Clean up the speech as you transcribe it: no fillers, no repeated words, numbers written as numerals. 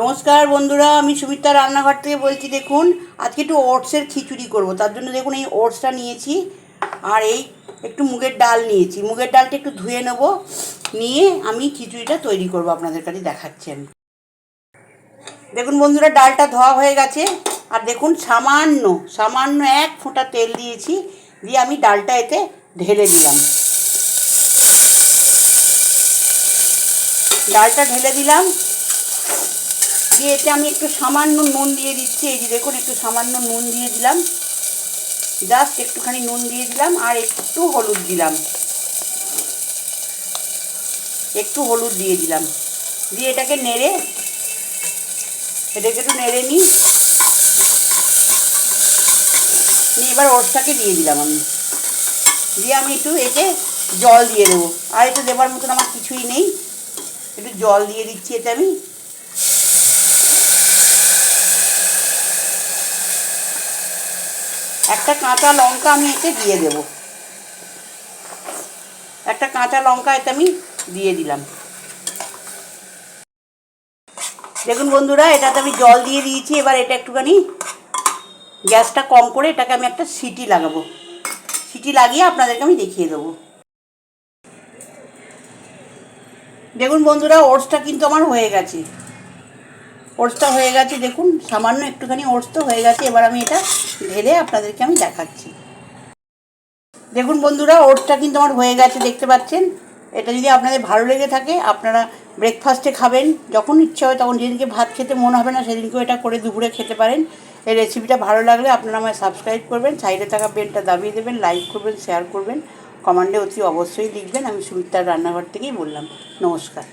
নমস্কার বন্ধুরা, আমি সুমিত্রা রান্নাঘর থেকে বলছি। দেখুন, আজকে একটু ওটসের খিচুড়ি করব। তার জন্য দেখুন এই ওটসটা নিয়েছি, আর এই একটু মুগের ডাল নিয়েছি। মুগের ডালটা একটু ধুয়ে নেব, নিয়ে আমি খিচুড়িটা তৈরি করব, আপনাদের কাছে দেখাচ্ছি আমি। দেখুন বন্ধুরা, ডালটা ধোয়া হয়ে গেছে, আর দেখুন সামান্য সামান্য এক ফোঁটা তেল দিয়েছি, দিয়ে আমি ডালটা এতে ঢেলে দিলাম। ডালটা ঢেলে দিলাম, দিয়ে এতে আমি একটু সামান্য নুন দিয়ে দিচ্ছি। এই যে দেখুন, একটু সামান্য নুন দিয়ে দিলাম, জাস্ট একটুখানি নুন দিয়ে দিলাম, আর একটু হলুদ দিলাম, একটু হলুদ দিয়ে দিলাম। দিয়ে এটাকে একটু নেড়ে নিই। এবার ওটসটাকে দিয়ে দিলাম আমি, দিয়ে আমি একটু এতে জল দিয়ে দেবো। আর এতে দেবার মতন আমার কিছুই নেই, একটু জল দিয়ে দিচ্ছি এতে আমি। একটা কাঁচা লঙ্কা আমি এতে দিয়ে দেব, একটা কাঁচা লঙ্কা এতে আমি দিয়ে দিলাম। দেখুন বন্ধুরা, এটাতে আমি জল দিয়ে দিয়েছি। এবার এটা একটুখানি গ্যাসটা কম করে এটাকে আমি একটা সিটি লাগাবো। সিটি লাগিয়ে আপনাদেরকে আমি দেখিয়ে দেবো। দেখুন বন্ধুরা, ওটসটা কিন্তু আমার হয়ে গেছে। ওটসটা হয়ে গেছে, দেখুন সামান্য একটুখানি ওটস তো হয়ে গেছে। এবার আমি এটা ঢেলে আপনাদেরকে আমি দেখাচ্ছি। দেখুন বন্ধুরা, ওটসটা কিন্তু আমার হয়ে গেছে, দেখতে পাচ্ছেন। এটা যদি আপনাদের ভালো লেগে থাকে, আপনারা ব্রেকফাস্টে খাবেন, যখন ইচ্ছা হয় তখন, যেদিনকে ভাত খেতে মন হবে না সেদিনকেও এটা করে দুপুরে খেতে পারেন। এই রেসিপিটা ভালো লাগলে আপনারা আমায় সাবস্ক্রাইব করবেন, সাইডে থাকা বেলটা দাবিয়ে দেবেন, লাইক করবেন, শেয়ার করবেন, কমেন্টে অতি অবশ্যই লিখবেন। আমি সুমিত্রার রান্নাঘর থেকেই বললাম। নমস্কার।